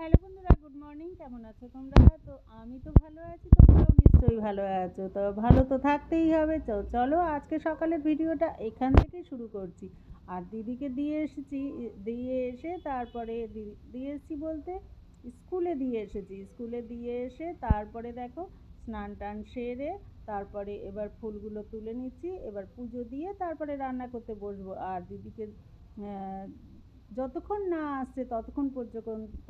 Hello বন্ধুরা, good morning. কেমন আছো তোমরা? তো আমি তো ভালো আছি, তোমরাও নিশ্চয়ই ভালো আছো। তো ভালো তো থাকতেই হবে। তো চলো আজকে সকালের ভিডিওটা এখান থেকেই শুরু করছি। আর দিদিকে দিয়ে এসেছি, দিয়ে এসে তারপরে দিয়ে এসেছি বলতে স্কুলে দিয়ে এসেছি। স্কুলে দিয়ে এসে তারপরে দেখো স্নান টান সেরে তারপরে এবার ফুলগুলো তুলে নিচ্ছি। এবার পুজো দিয়ে তারপরে রান্না করতে বসবো। আর দিদিকে যতক্ষণ না আসছে ততক্ষণ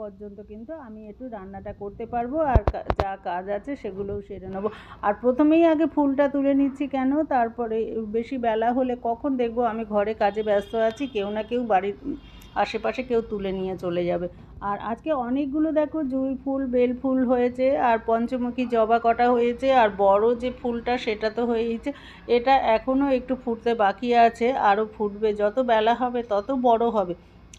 পর্যন্ত কিন্তু আমি একটু রান্নাটা করতে পারবো, আর যা কাজ আছে সেগুলোও সেরে নেবো। আর প্রথমেই আগে ফুলটা তুলে নিচ্ছি কেন, তারপরে বেশি বেলা হলে কখন দেখবো আমি ঘরে কাজে ব্যস্ত আছি, কেউ না কেউ বাড়ির আশেপাশে কেউ তুলে নিয়ে চলে যাবে। আর আজকে অনেকগুলো দেখো জুঁই ফুল, বেল ফুল হয়েছে, আর পঞ্চমুখী জবা কটা হয়েছে, আর বড় যে ফুলটা সেটা তো হয়েইছে। এটা এখনও একটু ফুটতে বাকি আছে, আরও ফুটবে, যত বেলা হবে তত বড় হবে।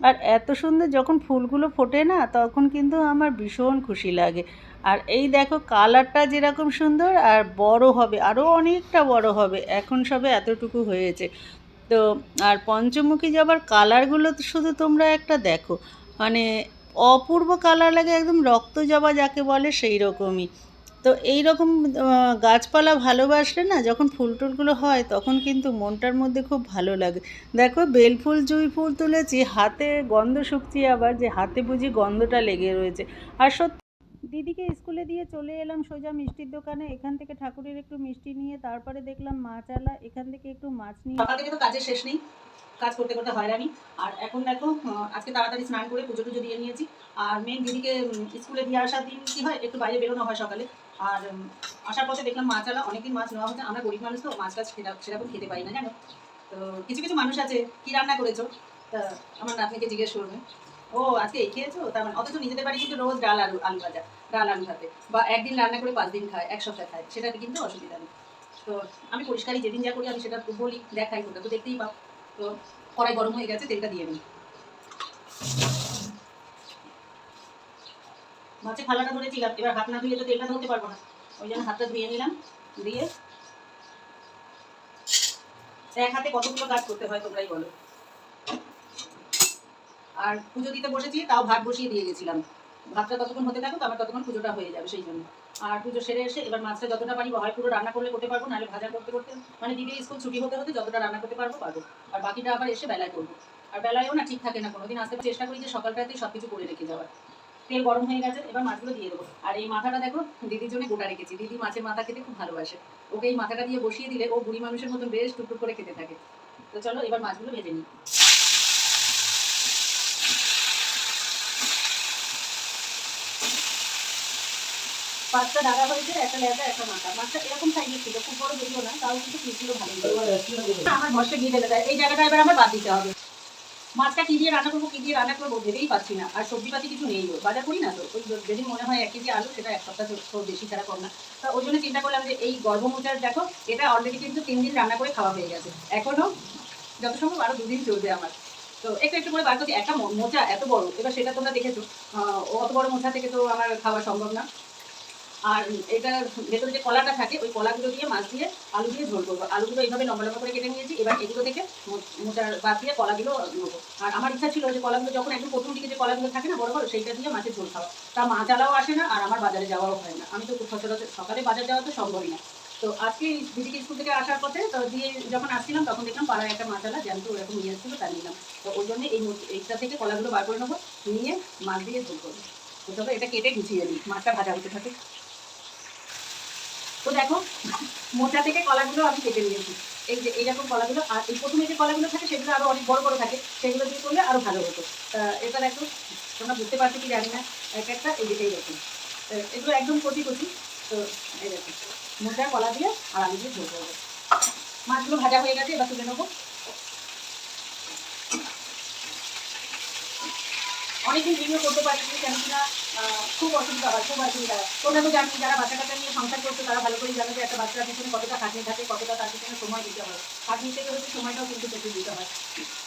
আর এত সুন্দর যখন ফুলগুলো ফোটে না, তখন কিন্তু আমার ভীষণ খুশি লাগে। আর এই দেখো কালারটা যেরকম সুন্দর, আর বড় হবে, আরও অনেকটা বড় হবে, এখন সবে এতটুকু হয়েছে। তো আর পঞ্চমুখী জবার কালারগুলো তো শুধু তোমরা একটা দেখো, মানে অপূর্ব কালার লাগে, একদম রক্ত জবা যাকে বলে সেই রকমই। তো এই রকম গাছপালা ভালোবাসলে না, যখন ফুল টুলগুলো হয় তখন কিন্তু মনটার মধ্যে খুব ভালো লাগে। দেখো বেল ফুল, জুঁই ফুল তুলেছি, হাতে গন্ধ শুকছি, আবার যে হাতে বুঝি গন্ধটা লেগে রয়েছে। আর সত্যি দিদিকে স্কুলে দিয়ে চলে এলাম সোজা মিষ্টির দোকানে। এখান থেকে ঠাকুরের একটু মিষ্টি নিয়ে তারপরে দেখলাম মাছ আলা, এখান থেকে একটু মাছ নিয়ে। সকাল থেকে তো কাজের শেষ নেই, কাজ করতে করতে হয়রানি। আর এখন দেখো আজকে তাড়াতাড়ি স্নান করে পুজো টুজো দিয়ে নিয়েছি। আর মেন দিদিকে স্কুলে দিয়ে আসার দিন কী হয়, একটু বাইরে বেরোনো হয় সকালে। আর আসার পথে দেখলাম মাছ আলা, অনেকদিন মাছ নেওয়া হচ্ছে। আমরা গরিব মানুষ তো মাছ টাছ সেরকম খেতে পারি না, জানো তো। কিছু কিছু মানুষ আছে, কি রান্না করেছো, তা আমার নাতনিকে জিজ্ঞেস করবে, ও আজকে এই খেয়েছো, তার মানে অথচ নিজেদের বাড়ি কিন্তু রোজ ডাল আলু আলু ভাজা, ডাল আলু ভাতে, বা একদিন রান্না করে 5 দিন খায়, এক সপ্তাহ খায়, সেটাতে কিন্তু অসুবিধা নেই। তো আমি পরিষ্কারই যেদিন যা করি আমি সেটা বলি, দেখাই, তোমরা তো দেখতেই পাও। তো কড়াই গরম হয়ে গেছে, তেলটা দিয়ে নিই। মাছের থালাটা ধরেছিলাম, এবার হাত না ধুয়ে তো তেলটা ধরতে পারবো না, ওই জন্য হাতটা ধুয়ে নিলাম। দিয়ে এক হাতে কতগুলো কাজ করতে হয় তোমরাই বলো। আর পুজো দিতে বসেছি, তাও ভাত বসিয়ে দিয়ে গেছিলাম। ভাতটা ততক্ষণ হতে থাকুক, আমার ততক্ষণ পুজোটা হয়ে যাবে, সেই জন্য। আর পুজো সেরে এসে এবার মাছটা যতটা পারি, হয় পুরো রান্না করলে করতে পারবো, নাহলে ভাজা করতে করতে, মানে দিদি স্কুল ছুটি হতে হতে যতটা রান্না করতে পারবো পারবো। আর বাকিটা আবার এসে বেলায় করবো। আর বেলায়ও না ঠিক থাকে না, কোনোদিন আসতে চেষ্টা করি যে সকালটাতেই সব কিছু করে রেখে যাওয়ার। তেল গরম হয়ে গেছে, এবার মাছগুলো দিয়ে দেবো। আর এই মাথাটা দেখো দিদির জন্য গোটা রেখেছি, দিদি মাছের মাথা খেতে খুব ভালোবাসে। ওকে এই মাথাটা দিয়ে বসিয়ে দিলে ও বুড়ি মানুষের মতন বেশ টুকটুক করে খেতে থাকে। তো চলো এবার মাছগুলো ভেজে নিই। পাঁচটা ডাগা হয়েছে, একটা লেজা, একটা মাথা। মাছটা এরকম সাইজের ছিল, খুব বড় যদিও না, তাও কিন্তু পিসগুলো ভালো। আমার বসে গিয়ে ঢেলে দেয়, এই জায়গাটা এবার আমার বাদ দিতে হবে। মাছটা কি দিয়ে রান্না করবো, কি দিয়ে রান্না করবো ভেবেই পাচ্ছি না। আর সবজিপাতি কিছু নেই, বাজার করি না তো, ওই যেদিন মনে হয় 1 কেজি আলু, সেটা এক সপ্তাহ তো বেশি ছাড়া কম না। তা ওই জন্য চিন্তা করলাম যে এই গর্ভমোচার দেখো, এটা অলরেডি কিন্তু 3 দিন রান্না করে খাওয়া হয়ে গেছে, এখনো যত সম্ভব আরো 2 দিন চলবে আমার। তো একটু একটু করে বার করছি, একটা মোচা এত বড়, এবার সেটা তোমরা দেখেছো, অত বড় মোচা থেকে তো আমার খাওয়া সম্ভব না। আর এটা ভেতরে যে কলাটা থাকে, ওই কলাগুলো দিয়ে মাছ দিয়ে আলু দিয়ে ঝোল করবো। আলুগুলো এইভাবে লম্বা লম্বা করে কেটে নিয়েছি, এবার এগুলো থেকে মোচার বাদ দিয়ে কলাগুলো নেবো। আর আমার ইচ্ছা ছিল যে কলাগুলো যখন একদম প্রথম দিকে যে কলাগুলো থাকে না বড় বড়, সেইটা দিয়ে মাছের ঝোল খাওয়া। তা মাছ আলাও আসে না, আর আমার বাজারে যাওয়াও হয় না, আমি তো সচরাচর সকালে বাজার যাওয়া তো সম্ভবই না। তো আজকে দিদিকে স্কুল থেকে আসার পথে তো দিয়ে যখন আসছিলাম, তখন দেখলাম পাড়ায় একটা মাছ আলা জ্যান্ত ওরকম নিয়ে আসছিলো, তা নিলাম। তো ওই জন্য এইটা থেকে কলাগুলো বার করে নেবো, নিয়ে মাছ দিয়ে ঝোল করবো। তো চলো এটা কেটে গুছিয়ে নিই, মাছটা ভাজা হতে থাকে। তো দেখো মোচা থেকে কলাগুলো আমি কেটে নিয়েছি, এই যে এইরকম কলাগুলো। আর এই প্রথমে যে কলাগুলো থাকে সেগুলো আরো অনেক বড় বড় থাকে, সেগুলো দিয়ে করলে আরো ভালো হতো। এটা দেখো, তোমরা বুঝতে পারছো কি জানি না, এক একটা এই যে এইরকম, এগুলো একদম কচি কচি। তো এই দেখো মোচা কলা দিয়ে আর আলু দিয়ে ঝোল করবো। মাছগুলো ভাজা হয়ে গেছে, এবার তুলে নেবো। অনেকদিন ভিডিও করতে পারিনি, কেন কিনা খুব অসুবিধা হয়, খুব অসুবিধা হয়। তোমরা তো জানি, যারা বাচ্চা কাচ্চা নিয়ে সংসার করছো তারা ভালো করেই জানো যে একটা বাচ্চার পিছনে কতটা খাটনি থাকে, কতটা তার পিছনে সময় দিতে হয়। খাটনি থেকে হচ্ছে সময়টাও কিন্তু প্রচুর দিতে হয়।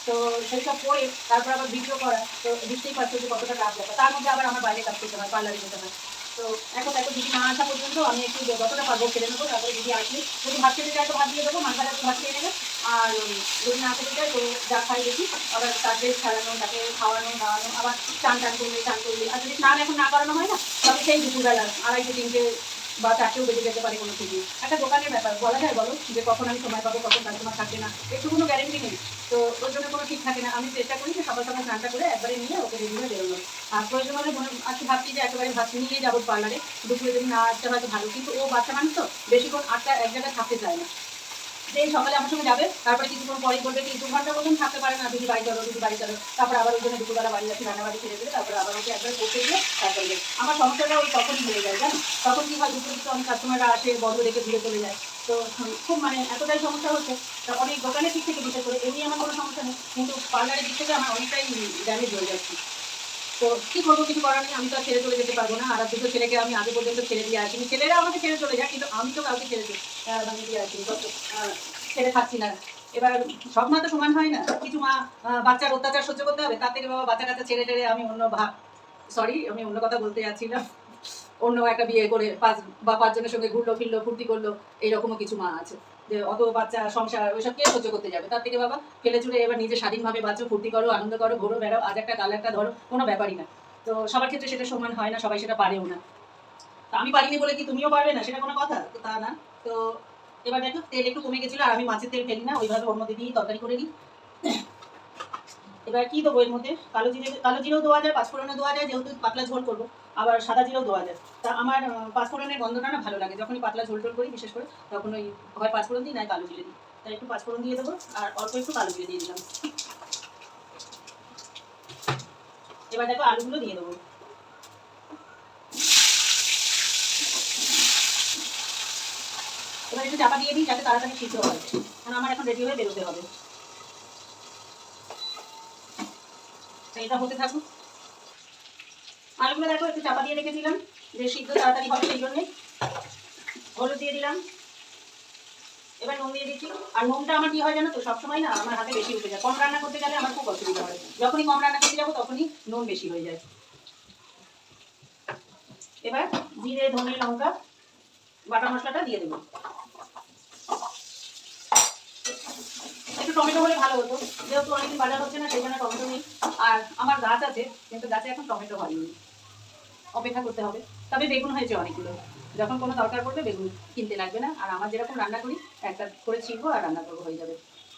তো সেই সব করে তারপর আবার ভিডিও করা, তো বুঝতেই পারছো যে কতটা কাজ ব্যাপার। তার মধ্যে আবার আমার বাইরে কাজ করতে হয়, পার্লারে যেতে হয়। তো তো এখন দেখো দিদি না আসা পর্যন্ত আমি একটু যতটা পারবো খেলে নেবো, তারপরে দিদি আসলে যদি ভাত খেতে চাই তো ভাত দিয়ে দেবো, মাঝখানে একটু ভাত খেয়ে নেবে। আর যদি না খেতে চাই তো যা খাই দেখি, আবার তাকে খেলানো, তাকে খাওয়ানো দাওয়ানো, আবার চান করলে। আর যদি স্নান এখন না করানো হয় না, তবে সেই দুপুরবেলা 2:30-3টে বা 4টেও বেজে যেতে পারে, কোনো ঠিক নেই। একটা দোকানের ব্যাপার, বলা যায় বলো যে কখন আমি সময় পাবো, কখন কাস্টমার থাকবে না, একটু কোনো গ্যারেন্টি নেই। তো ওর জন্য কোনো ঠিক থাকে না। আমি চেষ্টা করি যে সকাল সকাল স্নানটা করে একবারে নিয়ে ওকে রেডি হয়ে বেরোনো। আর প্রয়োজন হলে আজকে ভাবছি যে একেবারে ভাত নিয়ে যাবো পার্লারে, দুপুরে যদি না আসতে হয়তো ভালো, কিন্তু ও বাচ্চা মানুষ তো বেশিক্ষণ এক জায়গায় থাকতে চায় না। যে সকালে আমার সঙ্গে যাবে, তারপরে কিছুক্ষণ পরে বলবে কি 2 ঘন্টা মতন থাকতে পারে না, দিদি বাড়ি চলো, তারপর আবার ওই জন্য দুপুরবেলা বাড়ি যাচ্ছি, রান্নাবাড়ি ছেড়ে দিলে তারপরে আবার ওকে একবার করতে গিয়ে তারপরে আমার সমস্যাটা ওই তখনই হয়ে যায়, জানো। তখন কি হয়, দুপুরে অনেক কাস্টমাররা আসে, বন্ধ রেখে ঘুরে চলে যায়। তো খুব এতটাই সমস্যা হচ্ছে। তা অনেক দোকানের দিক থেকে বিশেষ করে এমনি আমার কোনো সমস্যা নেই, কিন্তু পার্লারের দিক থেকে আমার অনেকটাই ড্যামেজ হয়ে যাচ্ছে। তো কি করবো, কিছু করার নেই, আমি তো আর ছেড়ে চলে যেতে পারবো না। আর দুটো ছেলেকে আমি আগে পর্যন্ত ছেড়ে দিয়ে আসিনি, ছেলেরা আমাকে ছেড়ে চলে যায়, কিন্তু আমি তো কাউকে ছেড়ে দিয়ে আসিনি, ছেড়ে থাকছি না। এবার সব মা তো সমান হয় না, কিছু মা বাচ্চার অত্যাচার সহ্য করতে হবে, তার থেকে বাবা বাচ্চা কাচ্চা ছেড়ে টেড়ে আমি আমি অন্য কথা বলতে যাচ্ছি না, অন্য একটা বিয়ে করে 5 জনের সঙ্গে ঘুরলো ফিরলো ফুর্তি করলো, এইরকমও কিছু মা আছে যে অত বাচ্চা সংসার ওইসব কে সহ্য করতে যাবে। তার থেকে বাবা ফেলে চুড়ে এবার নিজে স্বাধীনভাবে বাঁচো, ফুর্তি করো, আনন্দ করো, ঘোরো বেড়াও, আজ একটা কাল একটা ধরো, কোনো ব্যাপারই না। তো সবার ক্ষেত্রে সেটা সমান হয় না, সবাই সেটা পারেও না। তো আমি পারিনি বলে কি তুমিও পারবে না, সেটা কোনো কথা তো তা না। তো এবার দেখো তেল একটু কমে গেছিলো, আর আমি মাছের তেল ফেলি না, ওইভাবে ওর মধ্যে দিয়ে তরকারি করে নিই। এবার কি দেবো এর মধ্যে, কালো জিরেও দেওয়া যায়, পাঁচফোড়নও দেওয়া যায়, যেহেতু পাতলা ঝোল করবো, আবার সাদা জিরেও দেওয়া যায়। তা আমার পাঁচফোড়নের গন্ধটা না ভালো লাগে, যখনই পাতলা ঝোল টোল করি বিশেষ করে, তখন ওই হয় পাঁচফোড়ন দিই, নয় কালো জিরে দিই। তাই একটু পাঁচফোড়ন দিয়ে দেবো, আর অল্প একটু কালো জিরে দিয়ে দিলাম। এবার দেখো আলুগুলো দিয়ে দেবো। এবার একটু চাপা দিয়ে দিই যাতে তাড়াতাড়ি সিদ্ধ হয়, কারণ আমার এখন রেডি হয়ে বেরোতে হবে। এটা হতে থাকুক। আলুগুলো দেখো একটু চাপা দিয়ে রেখেছিলাম যে সিদ্ধ তাড়াতাড়ি হবে, সেই জন্যে। হলুদ দিয়ে দিলাম, এবার নুন দিয়ে দিচ্ছি। আর নুনটা আমার কি হয় জানো তো, সবসময় না আমার হাতে বেশি উঠে যায়, কম রান্না করতে গেলে আমার খুব অসুবিধা হয়, যখনই কম রান্না করতে যাবো তখনই নুন বেশি হয়ে যায়। এবার জিরে ধনে লঙ্কা বাটা মশলাটা দিয়ে দেবো। একটু টমেটো হলে ভালো হতো, যেহেতু অনেকদিন বাজার হচ্ছে না, সেই জন্য টমেটো নেই। আর আমার গাছ আছে, কিন্তু গাছে এখন টমেটো হয়নি, অপেক্ষা করতে হবে। তবে বেগুন হয়েছে অনেকগুলো, যখন কোনো দরকার পড়বে বেগুন কিনতে লাগবে না। আর আমার যেরকম রান্না করি, একটা করে ছিঁড়বো আর রান্না করবো, হয়ে যাবে।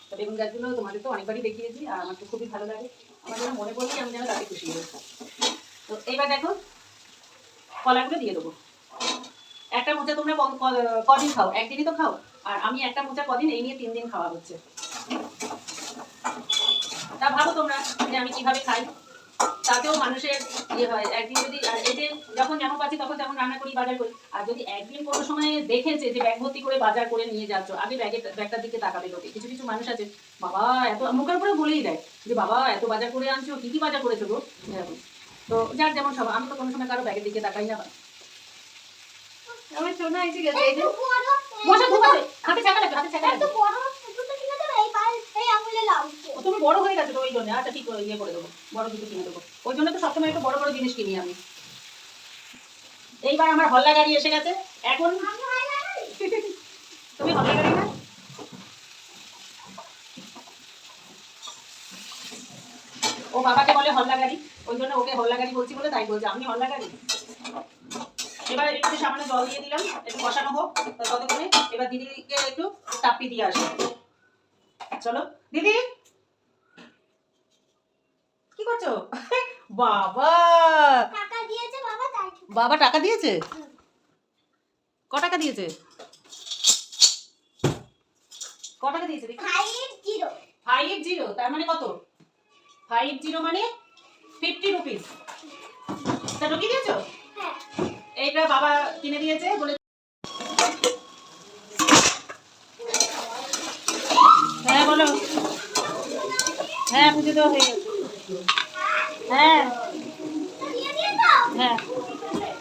তো বেগুন গাছগুলো তোমাদের তো অনেকবারই দেখিয়েছি, আর আমার তো খুবই ভালো লাগে, আমার যেন মনে পড়লেই আমি যেন তাতে খুশি হই। তো এইবার দেখো কলাগুলো দিয়ে দেবো। একটা মোচা তোমরা কদিন খাও, একদিনই তো খাও, আর আমি একটা মোচা কদিন, এই নিয়ে 3 দিন খাওয়া হচ্ছে। তা ভাবো তোমরা যে আমি কিভাবে খাই, তাতেও মানুষের ইয়ে হয়। একদিন যদি, আর এতে যখন যেমন পাচ্ছি তখন তেমন রান্না করি, বাজার করি। আর যদি একদিন কোনো সময় দেখেছে যে ব্যাগ ভর্তি করে বাজার করে নিয়ে যাচ্ছ, আগে ব্যাগটার দিকে তাকাবে লোকে। কিছু কিছু মানুষ আছে, বাবা এত, মুখের উপরে বলেই দেয় যে বাবা এত বাজার করে আনছো, কি কি বাজার করেছো গো, এরকম। তো যার যেমন সব, আমি তো কোনো সময় কারো ব্যাগের দিকে তাকাই না। আমার সোনা এসে গেছে, এই যে বসে ঘুমাতে, হাতে চাকা লাগবে, হাতে চাকা লাগবে। তুমি বড় হয়ে গেছে তো ওই জন্য। আচ্ছা ঠিক, ইয়ে করে দেবো, বড় দুটো কিনে দেবো। ওই জন্য তো সবসময় একটু বড় বড় জিনিস কিনি আমি। এইবার আমার হল্লা গাড়ি এসে গেছে এখন। তুমি হল্লা গাড়ি না, ও বাবাকে বলে হল্লা গাড়ি, ওই জন্য ওকে হল্লা গাড়ি বলছি বলে তাই বলছে আমি হল্লা গাড়ি। এবার একটু সামান্য জল দিয়ে দিলাম, একটু কষানো হোক ততক্ষণে। এবার দিদিকে একটু চাপড়ি দিয়ে আসি। চলো দিদি, কি করছো? বাবা টাকা দিয়েছে বাবা, তাই। বাবা টাকা দিয়েছে? ক টাকা দিয়েছে? ক টাকা দিয়েছে? 50। 50, তার মানে কত? 50 মানে 50 রুপিস। তা ঢুকিয়ে দিয়েছো? হ্যাঁ। এইটা বাবা কিনে দিয়েছে বলে। হ্যাঁ বলো। হ্যাঁ পুজো দেওয়া হয়ে গেছে। হ্যাঁ হ্যাঁ।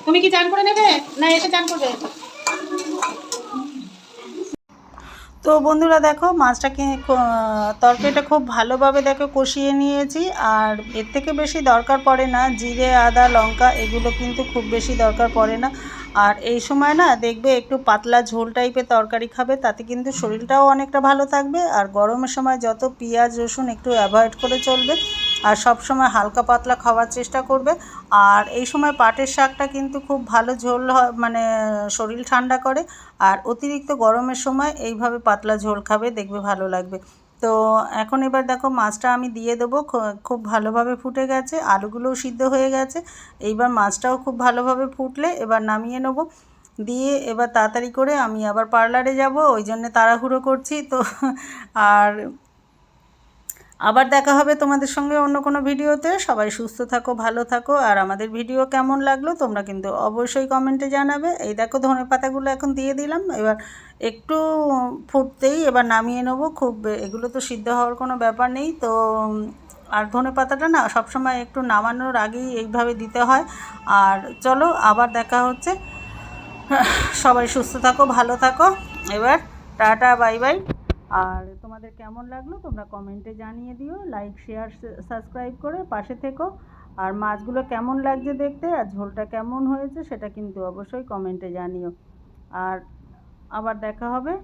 তুমি কি চান করে নেবে না এসে চান করবে? তো তো বন্ধুরা দেখো মাছটাকে তরকারিটা খুব ভালোভাবে দেখো কষিয়ে নিয়েছি। আর এর থেকে বেশি দরকার পড়ে না, জিরে আদা লঙ্কা এগুলো কিন্তু খুব বেশি দরকার পড়ে না। আর এই সময় না দেখবে একটু পাতলা ঝোল টাইপের তরকারি খাবে, তাতে কিন্তু শরীরটাও অনেকটা ভালো থাকবে। আর গরমের সময় যত পেঁয়াজ রসুন একটু অ্যাভয়েড করে চলবে, আর সব সময় হালকা পাতলা খাওয়ার চেষ্টা করবে। আর এই সময় পাটের শাকটা কিন্তু খুব ভালো ঝোল হয়, মানে শরীর ঠান্ডা করে। আর অতিরিক্ত গরমের সময় এইভাবে পাতলা ঝোল খাবে, দেখবে ভালো লাগবে। তো এখন এবার দেখো মাছটা আমি দিয়ে দেবো, খুব ভালোভাবে ফুটে গেছে, আলুগুলোও সিদ্ধ হয়ে গেছে। এইবার মাছটাও খুব ভালোভাবে ফুটলে এবার নামিয়ে নেব। দিয়ে এবার তাড়াতাড়ি করে আমি আবার পার্লারে যাব, ওই জন্যে তাড়াহুড়ো করছি তো। আর আবার দেখা হবে তোমাদের সঙ্গে অন্য কোনো ভিডিওতে। সবাই সুস্থ থাকো, ভালো থাকো। আর আমাদের ভিডিও কেমন লাগলো তোমরা কিন্তু অবশ্যই কমেন্টে জানাবে। এই দেখো ধনেপাতাগুলো এখন দিয়ে দিলাম, এবার একটু ফুটতেই এবার নামিয়ে নেবো। খুব এগুলো তো সিদ্ধ হওয়ার কোনো ব্যাপার নেই তো। আর ধনেপাতাটা না সবসময় একটু নামানোর আগেই এইভাবে দিতে হয়। আর চলো আবার দেখা হচ্ছে। সবাই সুস্থ থাকো, ভালো থাকো। এবার টাটা, বাই বাই। আর তোমাদের কেমন লাগলো তোমরা কমেন্টে জানিয়ে দিও, লাইক শেয়ার সাবস্ক্রাইব করে পাশে থেকো। আর মাছগুলো কেমন লাগছে দেখতে আর ঝোলটা কেমন হয়েছে সেটা কিন্তু অবশ্যই কমেন্টে জানিও। আর আবার দেখা হবে।